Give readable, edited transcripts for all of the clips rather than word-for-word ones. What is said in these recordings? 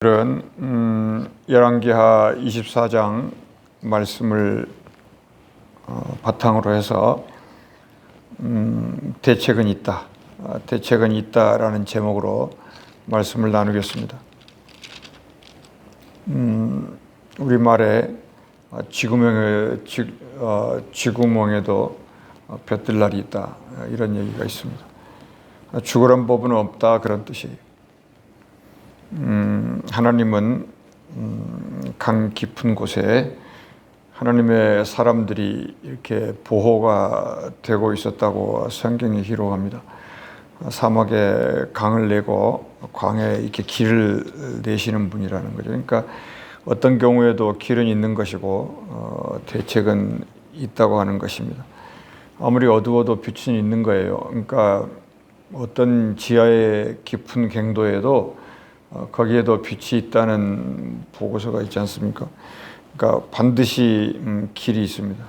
오늘은 열왕기하 24장 말씀을 바탕으로 해서 대책은 있다, 대책은 있다라는 제목으로 말씀을 나누겠습니다. 우리말에 쥐구멍에도 볕들 날이 있다, 이런 얘기가 있습니다. 죽으란 법은 없다, 그런 뜻이에요. 하나님은 강 깊은 곳에 하나님의 사람들이 이렇게 보호가 되고 있었다고 성경이 기록합니다. 사막에 강을 내고 광야에 이렇게 길을 내시는 분이라는 거죠. 그러니까 어떤 경우에도 길은 있는 것이고 대책은 있다고 하는 것입니다. 아무리 어두워도 빛은 있는 거예요. 그러니까 어떤 지하의 깊은 갱도에도 거기에도 빛이 있다는 보고서가 있지 않습니까? 그러니까 반드시 길이 있습니다.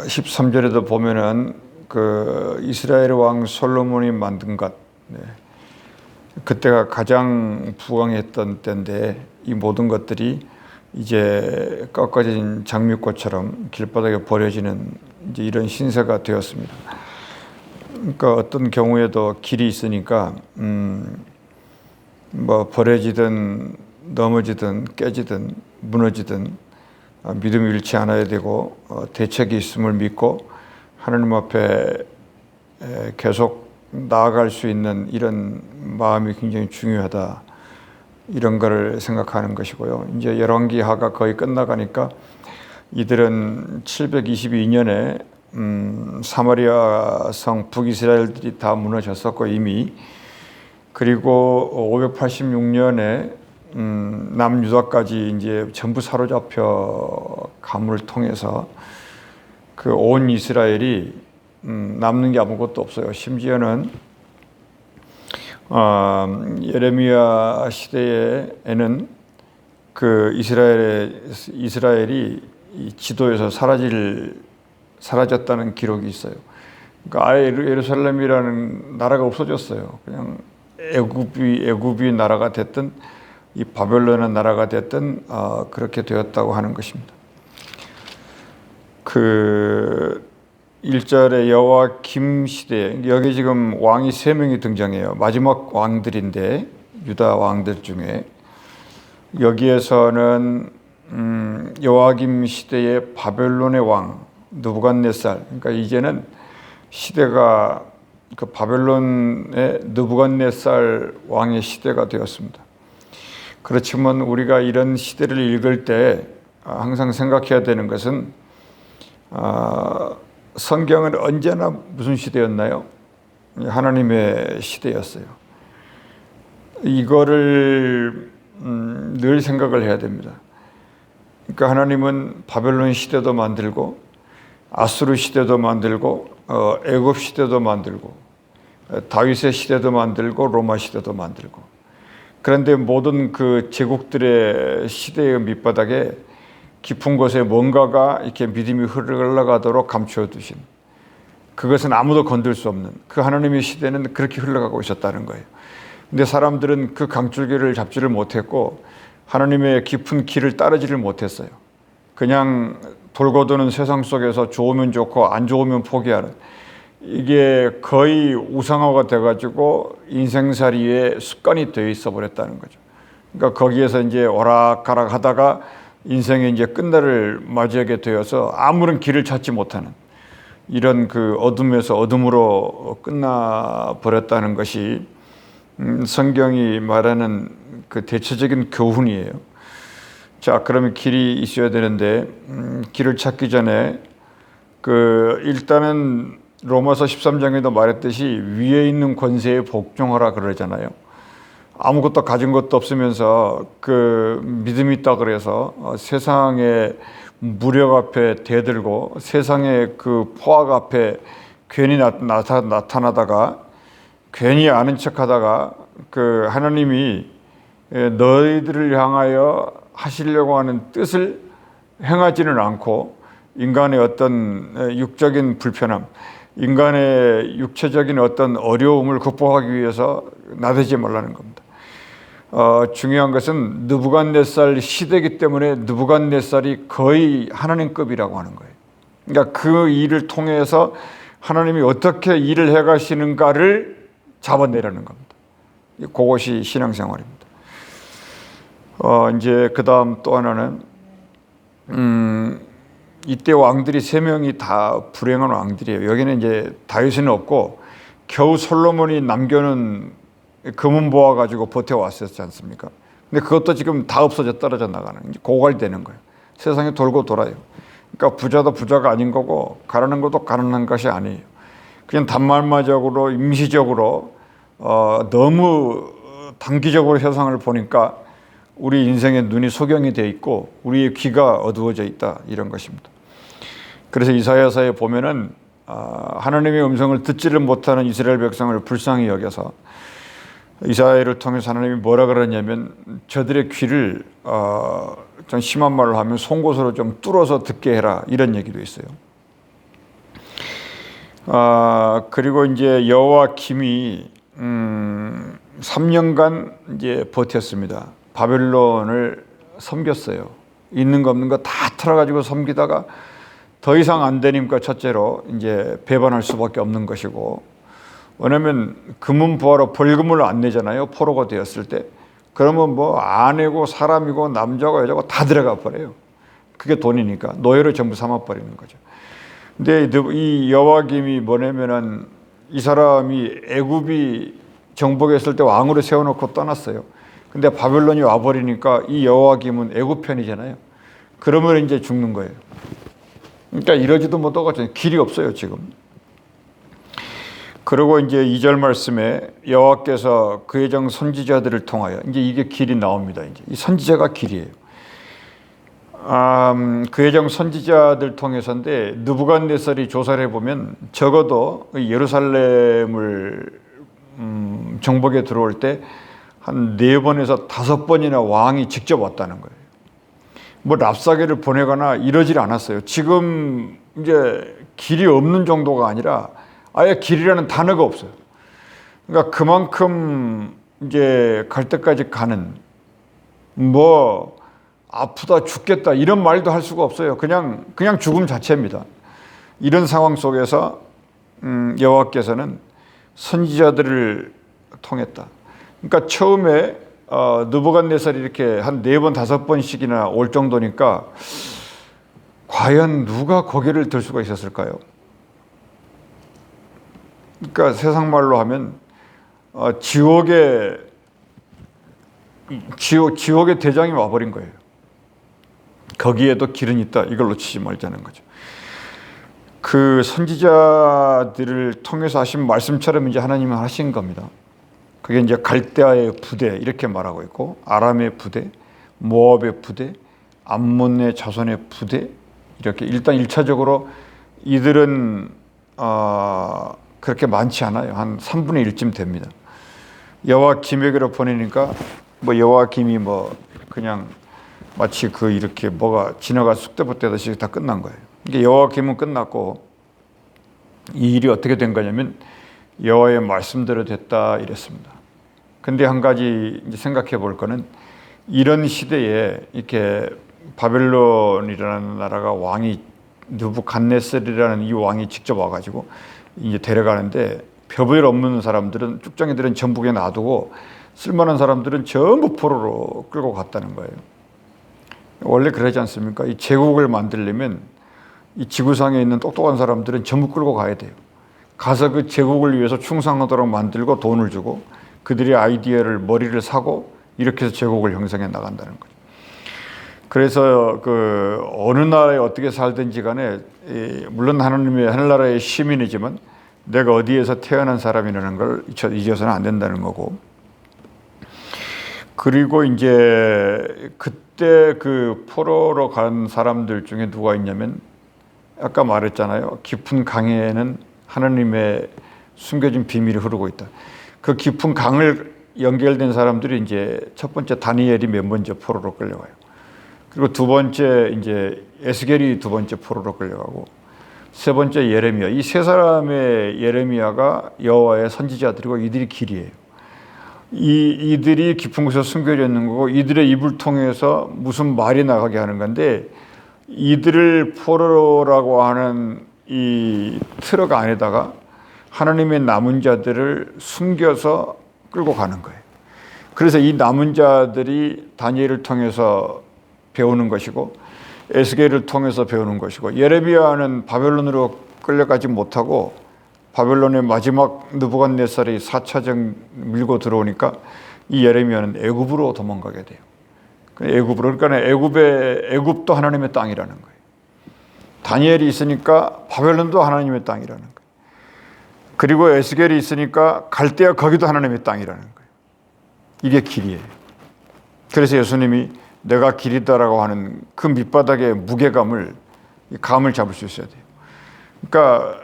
13절에도 보면은 이스라엘 왕 솔로몬이 만든 것, 그때가 가장 부강했던 때인데 이 모든 것들이 이제 꺾어진 장미꽃처럼 길바닥에 버려지는 이제 이런 신세가 되었습니다. 그러니까 어떤 경우에도 길이 있으니까 버려지든 넘어지든 깨지든 무너지든 믿음을 잃지 않아야 되고 대책이 있음을 믿고 하나님 앞에 계속 나아갈 수 있는 이런 마음이 굉장히 중요하다, 이런 거를 생각하는 것이고요. 이제 열왕기하가 거의 끝나가니까 이들은 722년에 사마리아 성 북이스라엘들이 다 무너졌었고 이미, 그리고 586년에 남유다까지 이제 전부 사로잡혀 가문을 통해서 그 온 이스라엘이 남는 게 아무것도 없어요. 심지어는 예레미야 시대에는 그 이스라엘이 이 지도에서 사라졌다는 기록이 있어요. 그러니까 아예 예루살렘이라는 나라가 없어졌어요. 그냥 애굽이 나라가 됐든 이 바벨론의 나라가 됐든 그렇게 되었다고 하는 것입니다. 1절에 여호와김 시대, 여기 지금 왕이 3명이 등장해요. 마지막 왕들인데 유다 왕들 중에 여기에서는 여호와김 시대의 바벨론의 왕 느부갓네살, 그러니까 이제는 시대가 그 바벨론의 느부갓네살 왕의 시대가 되었습니다. 그렇지만 우리가 이런 시대를 읽을 때 항상 생각해야 되는 것은 성경은 언제나 무슨 시대였나요? 하나님의 시대였어요. 이거를 늘 생각을 해야 됩니다. 그러니까 하나님은 바벨론 시대도 만들고 아수르 시대도 만들고 애굽 시대도 만들고 다윗의 시대도 만들고 로마 시대도 만들고, 그런데 모든 그 제국들의 시대의 밑바닥에 깊은 곳에 뭔가가 이렇게 믿음이 흘러가도록 감추어 두신, 그것은 아무도 건들 수 없는 그 하나님의 시대는 그렇게 흘러가고 있었다는 거예요. 근데 사람들은 그 강줄기를 잡지를 못했고 하나님의 깊은 길을 따르지를 못했어요. 그냥 돌고 도는 세상 속에서 좋으면 좋고 안 좋으면 포기하는, 이게 거의 우상화가 돼가지고 인생살이의 습관이 되어 있어 버렸다는 거죠. 그러니까 거기에서 이제 오락가락 하다가 인생의 이제 끝날을 맞이하게 되어서 아무런 길을 찾지 못하는 이런 그 어둠에서 어둠으로 끝나 버렸다는 것이 성경이 말하는 그 대체적인 교훈이에요. 자, 그러면 길이 있어야 되는데 길을 찾기 전에 일단은 로마서 13장에도 말했듯이 위에 있는 권세에 복종하라 그러잖아요. 아무것도 가진 것도 없으면서 믿음이 있다 그래서 세상의 무력 앞에 대들고 세상의 그 포악 앞에 괜히 나타나다가 괜히 아는 척하다가 하나님이 너희들을 향하여 하시려고 하는 뜻을 행하지는 않고 인간의 어떤 육적인 불편함, 인간의 육체적인 어떤 어려움을 극복하기 위해서 나대지 말라는 겁니다. 중요한 것은 느부갓네살 시대이기 때문에 느부갓네살이 거의 하나님급이라고 하는 거예요. 그러니까 그 일을 통해서 하나님이 어떻게 일을 해가시는가를 잡아내라는 겁니다. 그것이 신앙생활입니다. 이제 그 다음 또 하나는 이때 왕들이 3명이 다 불행한 왕들이에요. 여기는 이제 다윗은 없고 겨우 솔로몬이 남겨놓은 금은보화 가지고 버텨왔었지 않습니까? 근데 그것도 지금 다 없어져 떨어져 나가는, 이제 고갈되는 거예요. 세상이 돌고 돌아요. 그러니까 부자도 부자가 아닌 거고 가난한 것도 가난한 것이 아니에요. 그냥 단말마적으로 임시적으로 너무 단기적으로 세상을 보니까 우리 인생의 눈이 소경이 돼 있고 우리의 귀가 어두워져 있다, 이런 것입니다. 그래서 이사야서에 보면은 하나님의 음성을 듣지를 못하는 이스라엘 백성을 불쌍히 여겨서 이사야를 통해서 하나님이 뭐라 그러냐면 저들의 귀를 좀 심한 말로 하면 송곳으로 좀 뚫어서 듣게 해라, 이런 얘기도 있어요. 그리고 이제 여호와김이 3년간 이제 버텼습니다. 바벨론을 섬겼어요. 있는 거 없는 거 다 털어가지고 섬기다가 더 이상 안 되니까 첫째로 이제 배반할 수밖에 없는 것이고, 왜냐면 금은보화로 벌금을 안 내잖아요. 포로가 되었을 때. 그러면 뭐 아내고 사람이고 남자고 여자고 다 들어가 버려요. 그게 돈이니까 노예로 전부 삼아 버리는 거죠. 근데 이 여호와김이 뭐냐면은 이 사람이 애굽이 정복했을 때 왕으로 세워놓고 떠났어요. 근데 바벨론이 와버리니까 이 여호와김은 애굽 편이잖아요. 그러면 이제 죽는 거예요. 그러니까 이러지도 못하고 길이 없어요 지금. 그리고 이제 2절 말씀에 여호와께서 그의 종 선지자들을 통하여, 이제 이게 길이 나옵니다. 이제 이 선지자가 길이에요. 그의 종 선지자들 통해서인데 느부갓네살이 조사를 해보면 적어도 예루살렘을 정복에 들어올 때 한 4번에서 5번이나 왕이 직접 왔다는 거예요. 뭐 랍사게를 보내거나 이러질 않았어요. 지금 이제 길이 없는 정도가 아니라 아예 길이라는 단어가 없어요. 그러니까 그만큼 이제 갈 때까지 가는, 뭐 아프다 죽겠다 이런 말도 할 수가 없어요. 그냥 죽음 자체입니다. 이런 상황 속에서 여호와께서는 선지자들을 통했다. 그러니까 처음에 느부갓네살이 이렇게 한 4번 5번씩이나 올 정도니까 과연 누가 고개를 들 수가 있었을까요? 그러니까 세상 말로 하면 지옥의 대장이 와버린 거예요. 거기에도 길은 있다, 이걸 놓치지 말자는 거죠. 그 선지자들을 통해서 하신 말씀처럼 이제 하나님은 하신 겁니다. 그게 이제 갈대아의 부대 이렇게 말하고 있고, 아람의 부대, 모압의 부대, 암몬의 자손의 부대, 이렇게 일단 1차적으로 이들은 그렇게 많지 않아요. 한 3분의 1쯤 됩니다. 여호와김에게로 보내니까 뭐 여호와김이 뭐 그냥 마치 이렇게 뭐가 지나가 쑥대밭 떼듯이 다 끝난 거예요. 이게 여호와김은 끝났고 이 일이 어떻게 된 거냐면 여호와의 말씀대로 됐다 이랬습니다. 근데 한 가지 이제 생각해 볼 거는, 이런 시대에 이렇게 바벨론이라는 나라가 왕이 느부갓네살이라는 이 왕이 직접 와가지고 이제 데려가는데 벼슬 없는 사람들은, 쭉정이들은 전북에 놔두고 쓸만한 사람들은 전부 포로로 끌고 갔다는 거예요. 원래 그러지 않습니까? 이 제국을 만들려면 이 지구상에 있는 똑똑한 사람들은 전부 끌고 가야 돼요. 가서 그 제국을 위해서 충성하도록 만들고 돈을 주고 그들의 아이디어를, 머리를 사고 이렇게 해서 제국을 형성해 나간다는 거죠. 그래서 어느 나라에 어떻게 살든지 간에 물론 하늘나라의 시민이지만 내가 어디에서 태어난 사람이라는 걸 잊어서는 안 된다는 거고, 그리고 이제 그때 그 포로로 간 사람들 중에 누가 있냐면, 아까 말했잖아요. 깊은 강에는 하나님의 숨겨진 비밀이 흐르고 있다. 그 깊은 강을 연결된 사람들이 이제 첫 번째 다니엘이 맨 먼저 포로로 끌려가요. 그리고 두 번째 이제 에스겔이 두 번째 포로로 끌려가고, 세 번째 예레미야. 이 세 사람의 예레미야가 여호와의 선지자들이고 이들이 길이에요. 이들이 깊은 곳에 숨겨져 있는 거고 이들의 입을 통해서 무슨 말이 나가게 하는 건데 이들을 포로라고 하는 이 트럭 안에다가 하나님의 남은 자들을 숨겨서 끌고 가는 거예요. 그래서 이 남은 자들이 다니엘을 통해서 배우는 것이고 에스겔을 통해서 배우는 것이고 예레미야는 바벨론으로 끌려가지 못하고 바벨론의 마지막 느부갓네살이 4차전 밀고 들어오니까 이 예레미야는 애굽으로 도망가게 돼요. 애굽으로. 그러니까 애굽도 하나님의 땅이라는 거예요. 다니엘이 있으니까 바벨론도 하나님의 땅이라는 거예요. 그리고 에스겔이 있으니까 갈대아 거기도 하나님의 땅이라는 거예요. 이게 길이에요. 그래서 예수님이 내가 길이다라고 하는 그 밑바닥의 무게감을 감을 잡을 수 있어야 돼요. 그러니까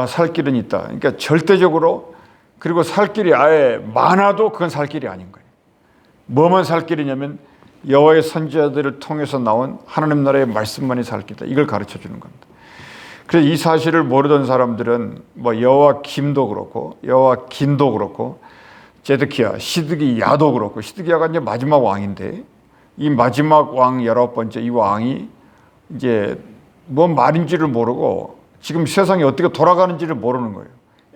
살 길은 있다. 그러니까 절대적으로 그리고 살 길이 아예 많아도 그건 살 길이 아닌 거예요. 뭐만 살 길이냐면 여호와의 선지자들을 통해서 나온 하나님 나라의 말씀만이 살 길이다. 이걸 가르쳐 주는 겁니다. 그래서 이 사실을 모르던 사람들은 뭐 여호와 김도 그렇고 여호와 긴도 그렇고 제드키야, 시드기야도 그렇고 시드기야가 이제 마지막 왕인데 이 마지막 왕 19번째 이 왕이 이제 뭔 말인지를 모르고 지금 세상이 어떻게 돌아가는지를 모르는 거예요.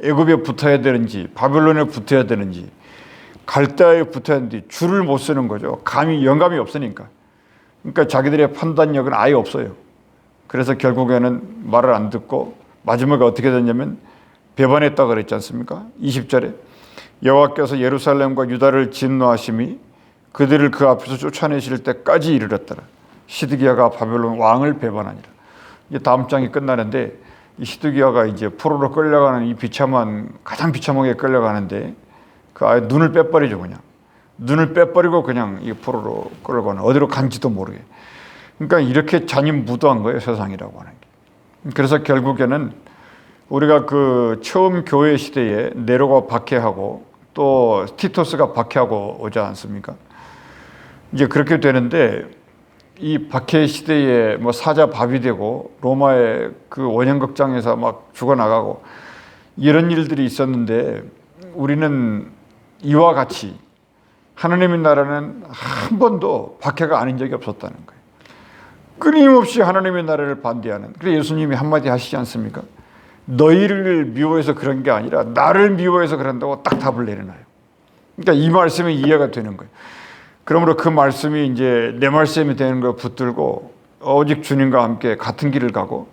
애굽에 붙어야 되는지 바벨론에 붙어야 되는지 갈대아에 붙어야 되는지 줄을 못 쓰는 거죠. 영감이 없으니까. 그러니까 자기들의 판단력은 아예 없어요. 그래서 결국에는 말을 안 듣고 마지막에 어떻게 됐냐면 배반했다 그랬지 않습니까? 20절에 여호와께서 예루살렘과 유다를 진노하심이 그들을 그 앞에서 쫓아내실 때까지 이르렀더라. 시드기야가 바벨론 왕을 배반하니라. 이제 다음 장이 끝나는데 이 시드기야가 이제 포로로 끌려가는 이 가장 비참하게 끌려가는데 그 아예 눈을 빼버리죠. 그냥 눈을 빼버리고 그냥 이 포로로 끌려가는 어디로 간지도 모르게. 그러니까 이렇게 잔인무도한 거예요. 세상이라고 하는 게. 그래서 결국에는 우리가 그 처음 교회 시대에 네로가 박해하고 또 티토스가 박해하고 오지 않습니까? 이제 그렇게 되는데 이 박해 시대에 뭐 사자 밥이 되고 로마의 그 원형극장에서 막 죽어나가고 이런 일들이 있었는데 우리는 이와 같이 하나님의 나라는 한 번도 박해가 아닌 적이 없었다는 거예요. 끊임없이 하나님의 나라를 반대하는. 그래서 예수님이 한마디 하시지 않습니까? 너희를 미워해서 그런 게 아니라 나를 미워해서 그런다고 딱 답을 내려놔요. 그러니까 이 말씀이 이해가 되는 거예요. 그러므로 그 말씀이 이제 내 말씀이 되는 걸 붙들고 오직 주님과 함께 같은 길을 가고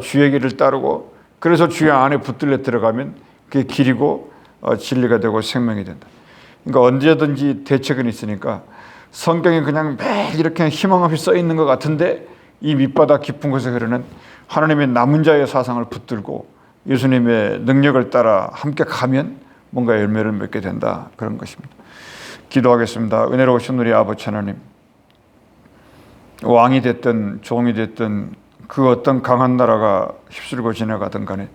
주의 길을 따르고 그래서 주의 안에 붙들려 들어가면 그게 길이고 진리가 되고 생명이 된다. 그러니까 언제든지 대책은 있으니까 성경에 그냥 매일 이렇게 희망 없이 써 있는 것 같은데 이 밑바닥 깊은 곳에 흐르는 하나님의 남은 자의 사상을 붙들고 예수님의 능력을 따라 함께 가면 뭔가 열매를 맺게 된다. 그런 것입니다. 기도하겠습니다. 은혜로우신 우리 아버지 하나님, 왕이 됐든 종이 됐든 그 어떤 강한 나라가 휩쓸고 지나가든 간에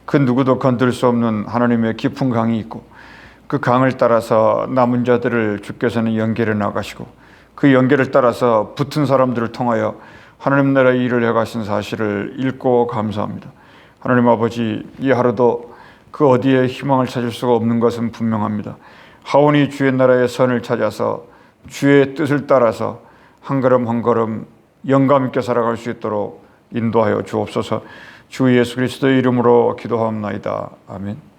그 누구도 건들 수 없는 하나님의 깊은 강이 있고 그 강을 따라서 남은 자들을 주께서는 연결해 나가시고 그 연결을 따라서 붙은 사람들을 통하여 하나님 나라의 일을 해가신 사실을 읽고 감사합니다. 하나님 아버지, 이 하루도 그 어디에 희망을 찾을 수가 없는 것은 분명합니다. 하오니 주의 나라의 선을 찾아서 주의 뜻을 따라서 한 걸음 한 걸음 영감 있게 살아갈 수 있도록 인도하여 주옵소서. 주 예수 그리스도의 이름으로 기도하옵나이다. 아멘.